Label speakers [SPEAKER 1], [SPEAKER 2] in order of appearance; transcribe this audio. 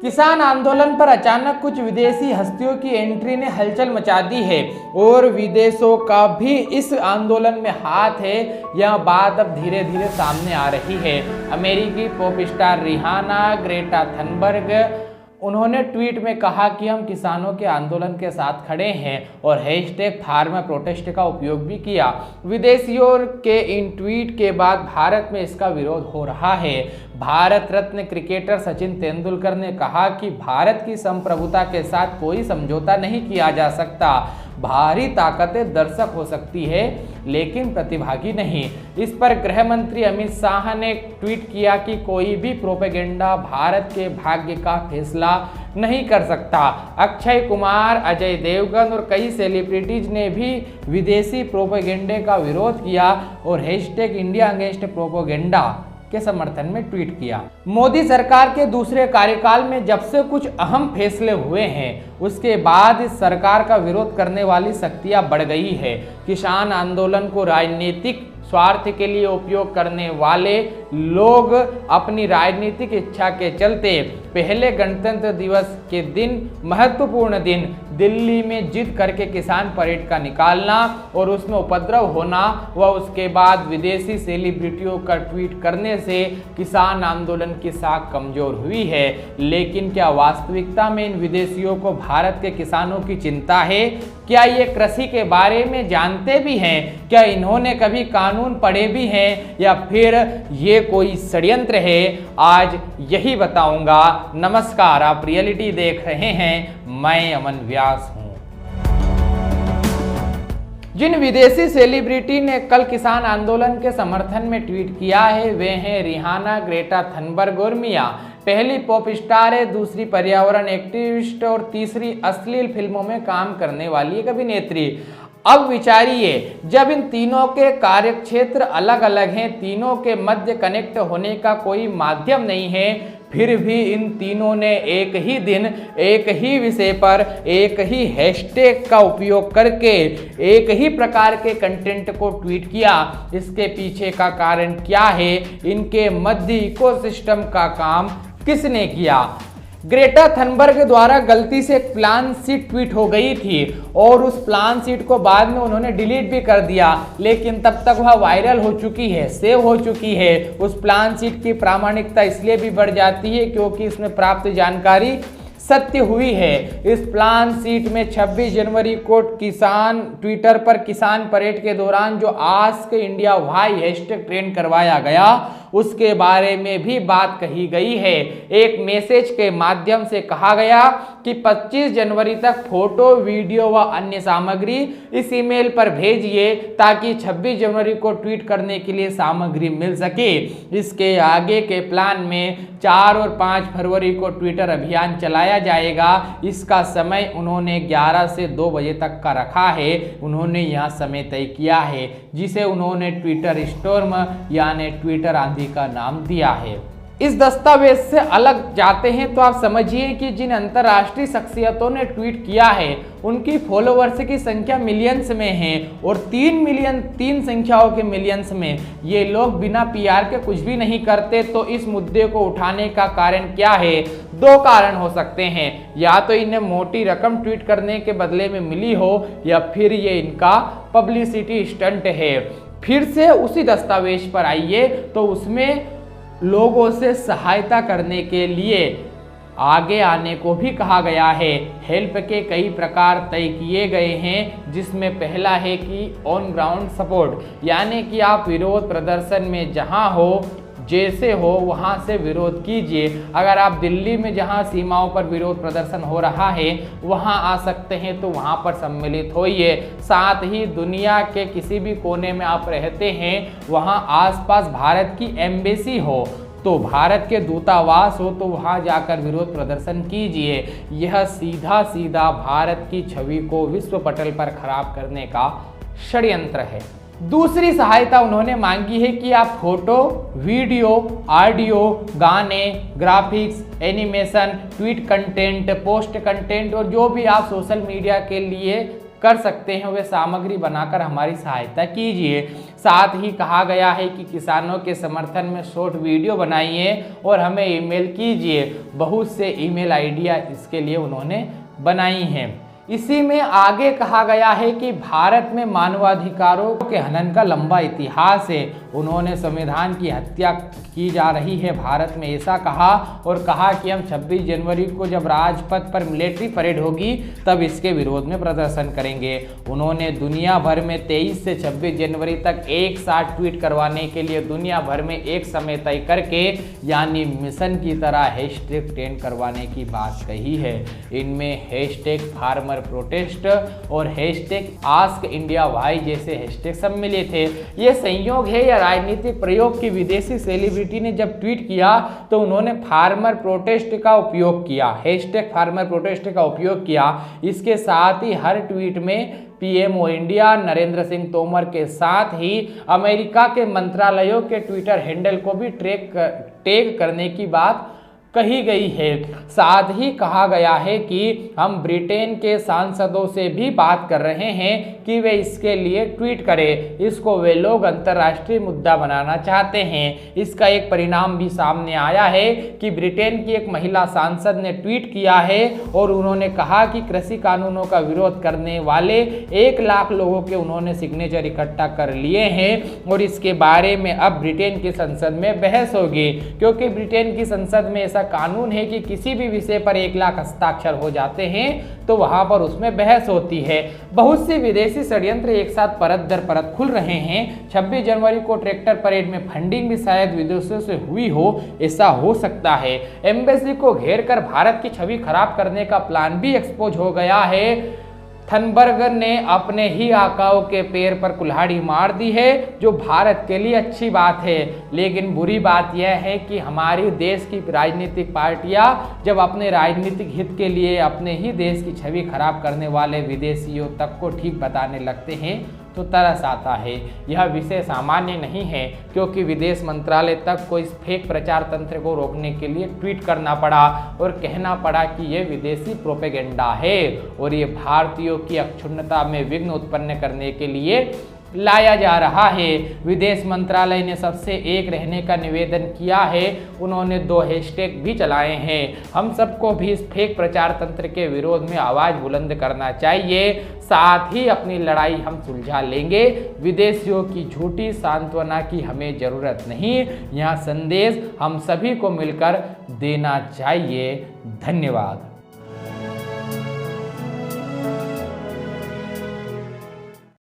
[SPEAKER 1] किसान आंदोलन पर अचानक कुछ विदेशी हस्तियों की एंट्री ने हलचल मचा दी है और विदेशों का भी इस आंदोलन में हाथ है। यह बात अब धीरे धीरे सामने आ रही है। अमेरिकी pop star Rihanna, Greta Thunberg, उन्होंने ट्वीट में कहा कि हम किसानों के आंदोलन के साथ खड़े हैं और हैशटैग फार्मर प्रोटेस्ट का उपयोग भी किया। विदेशियों के इन ट्वीट के बाद भारत में इसका विरोध हो रहा है। भारत रत्न क्रिकेटर सचिन तेंदुलकर ने कहा कि भारत की संप्रभुता के साथ कोई समझौता नहीं किया जा सकता। भारी ताकतें दर्शक हो सकती है लेकिन प्रतिभागी नहीं। इस पर गृह मंत्री अमित शाह ने ट्वीट किया कि कोई भी प्रोपेगेंडा भारत के भाग्य का फैसला नहीं कर सकता। अक्षय कुमार, अजय देवगन और कई सेलिब्रिटीज ने भी विदेशी प्रोपेगेंडे का विरोध किया और हैशटैग इंडिया अगेंस्ट प्रोपेगेंडा के समर्थन में ट्वीट किया। मोदी सरकार के दूसरे कार्यकाल में जब से कुछ अहम फैसले हुए हैं उसके बाद इस सरकार का विरोध करने वाली शक्तियां बढ़ गई है। किसान आंदोलन को राजनीतिक स्वार्थ के लिए उपयोग करने वाले लोग अपनी राजनीतिक इच्छा के चलते पहले गणतंत्र दिवस के दिन, महत्वपूर्ण दिन, दिल्ली में जिद करके किसान परेड का निकालना और उसमें उपद्रव होना व उसके बाद विदेशी सेलिब्रिटियों का ट्वीट करने से किसान आंदोलन की साख कमजोर हुई है। लेकिन क्या वास्तविकता में इन विदेशियों को भारत के किसानों की चिंता है? क्या ये कृषि के बारे में जानते भी हैं? क्या इन्होंने कभी कानून पढ़े भी हैं या फिर ये कोई षड्यंत्र है? आज यही बताऊंगा। नमस्कार, आप रियलिटी देख रहे हैं, मैं अमन व्यास हूं। जिन विदेशी सेलिब्रिटी ने कल किसान आंदोलन के समर्थन में ट्वीट किया है वे हैं रिहाना, ग्रेटा थनबर्ग और मिया। पहली पॉप स्टार है, दूसरी पर्यावरण एक्टिविस्ट और तीसरी अश्लील फिल्मों में काम करने वाली एक अभिनेत्री। अब विचारिए, जब इन तीनों के कार्यक्षेत्र अलग अलग हैं, तीनों के मध्य कनेक्ट होने का कोई माध्यम नहीं है, फिर भी इन तीनों ने एक ही दिन, एक ही विषय पर, एक ही हैशटैग का उपयोग करके एक ही प्रकार के कंटेंट को ट्वीट किया। इसके पीछे का कारण क्या है? इनके मध्य इकोसिस्टम का काम किसने किया? ग्रेटा थनबर्ग द्वारा गलती से एक प्लान शीट ट्वीट हो गई थी और उस प्लान शीट को बाद में उन्होंने डिलीट भी कर दिया, लेकिन तब तक वह वायरल हो चुकी है, सेव हो चुकी है। उस प्लान शीट की प्रामाणिकता इसलिए भी बढ़ जाती है क्योंकि इसमें प्राप्त जानकारी सत्य हुई है। इस प्लान शीट में 26 जनवरी को ट्विटर पर किसान परेड के दौरान जो ask India why hashtag trend करवाया गया उसके बारे में भी बात कही गई है। एक मैसेज के माध्यम से कहा गया कि 25 जनवरी तक फोटो, वीडियो व अन्य सामग्री इस ईमेल पर भेजिए ताकि 26 जनवरी को ट्वीट करने के लिए सामग्री मिल सके। इसके आगे के प्लान में 4 और 5 फरवरी को ट्विटर अभियान चलाया जाएगा। इसका समय उन्होंने 11 से 2 बजे तक का रखा है। उन्होंने यह समय तय किया है जिसे उन्होंने ट्विटर स्टॉर्म यानी ट्विटर आंधी का नाम दिया है। इस दस्तावेज से अलग जाते हैं तो आप समझिए कि जिन अंतर्राष्ट्रीय शख्सियतों ने ट्वीट किया है उनकी फॉलोवर्स की संख्या मिलियंस में है और 3 संख्याओं के मिलियंस में। ये लोग बिना पीआर के कुछ भी नहीं करते। तो इस मुद्दे को उठाने का कारण क्या है? 2 कारण हो सकते हैं। या तो इन्हें मोटी रकम ट्वीट करने के बदले में मिली हो या फिर ये इनका पब्लिसिटी स्टंट है। फिर से उसी दस्तावेज पर आइए तो उसमें लोगों से सहायता करने के लिए आगे आने को भी कहा गया है। हेल्प के कई प्रकार तय किए गए हैं जिसमें पहला है कि ऑन ग्राउंड सपोर्ट, यानी कि आप विरोध प्रदर्शन में जहां हो, जैसे हो वहां से विरोध कीजिए। अगर आप दिल्ली में जहां सीमाओं पर विरोध प्रदर्शन हो रहा है वहां आ सकते हैं तो वहां पर सम्मिलित होइए। साथ ही दुनिया के किसी भी कोने में आप रहते हैं वहां आसपास भारत की एम्बेसी हो तो भारत के दूतावास हो तो वहां जाकर विरोध प्रदर्शन कीजिए। यह सीधा सीधा भारत की छवि को विश्व पटल पर खराब करने का षड्यंत्र है। दूसरी सहायता उन्होंने मांगी है कि आप फोटो, वीडियो, ऑडियो, गाने, graphics, animation, tweet content, post content और जो भी आप सोशल मीडिया के लिए कर सकते हैं वे सामग्री बनाकर हमारी सहायता कीजिए। साथ ही कहा गया है कि किसानों के समर्थन में शॉर्ट वीडियो बनाइए और हमें ईमेल कीजिए। बहुत से ईमेल आइडिया इसके लिए उन्होंने बनाई हैं। इसी में आगे कहा गया है कि भारत में मानवाधिकारों के हनन का लंबा इतिहास है। उन्होंने संविधान की हत्या की जा रही है भारत में, ऐसा कहा और कहा कि हम 26 जनवरी को जब राजपथ पर मिलिट्री परेड होगी तब इसके विरोध में प्रदर्शन करेंगे। उन्होंने दुनिया भर में 23 से 26 जनवरी तक एक साथ ट्वीट करवाने के लिए दुनिया भर में एक समय तय करके यानी मिशन की तरह हैशटैग ट्रेंड करवाने की बात कही है। इनमें हैशटैग फार्मर प्रोटेस्ट और हैशटैग आस्क इंडिया वाई जैसे हैशटैग सम्मिलित है। ये संयोग है या राजनीतिक प्रयोग की विदेशी सेलिब्रिटी ने जब ट्वीट किया तो उन्होंने फार्मर प्रोटेस्ट का उपयोग किया, हैशटैग फार्मर प्रोटेस्ट का उपयोग किया। इसके साथ ही हर ट्वीट में पीएमओ इंडिया नरेंद्र सिंह तोमर के साथ ही अमेरिका के मंत्रालयों के ट्विटर हैंडल को भी टैग करने की बात कही गई है। साथ ही कहा गया है कि हम ब्रिटेन के सांसदों से भी बात कर रहे हैं कि वे इसके लिए ट्वीट करें। इसको वे लोग अंतर्राष्ट्रीय मुद्दा बनाना चाहते हैं। इसका एक परिणाम भी सामने आया है कि ब्रिटेन की एक महिला सांसद ने ट्वीट किया है और उन्होंने कहा कि कृषि कानूनों का विरोध करने वाले 1 लाख लोगों के उन्होंने सिग्नेचर इकट्ठा कर लिए हैं और इसके बारे में अब ब्रिटेन की संसद में बहस होगी, क्योंकि ब्रिटेन की संसद में कानून है कि किसी भी विषय पर 1 लाख हस्ताक्षर हो जाते हैं तो वहां पर उसमें बहस होती है। बहुत सी विदेशी षड्यंत्र एक साथ परत दर परत खुल रहे हैं। 26 जनवरी को ट्रैक्टर परेड में फंडिंग भी शायद विदेशों से हुई हो, ऐसा हो सकता है। एम्बेसी को घेर कर भारत की छवि खराब करने का प्लान भी एक्सपोज हो गया है। थनबर्ग ने अपने ही आकाओं के पैर पर कुल्हाड़ी मार दी है, जो भारत के लिए अच्छी बात है। लेकिन बुरी बात यह है कि हमारी देश की राजनीतिक पार्टियां जब अपने राजनीतिक हित के लिए अपने ही देश की छवि खराब करने वाले विदेशियों तक को ठीक बताने लगते हैं तो तरस आता है। यह विषय सामान्य नहीं है, क्योंकि विदेश मंत्रालय तक को इस फेक प्रचार तंत्र को रोकने के लिए ट्वीट करना पड़ा और कहना पड़ा कि यह विदेशी प्रोपेगेंडा है और ये भारतीयों की अक्षुण्णता में विघ्न उत्पन्न करने के लिए लाया जा रहा है। विदेश मंत्रालय ने सबसे एक रहने का निवेदन किया है। उन्होंने 2 हैशटैग भी चलाए हैं। हम सबको भी इस फेक प्रचार तंत्र के विरोध में आवाज बुलंद करना चाहिए। साथ ही अपनी लड़ाई हम सुलझा लेंगे। विदेशियों की झूठी सांत्वना की हमें जरूरत नहीं। यह संदेश हम सभी को मिलकर देना चाहिए। धन्यवाद।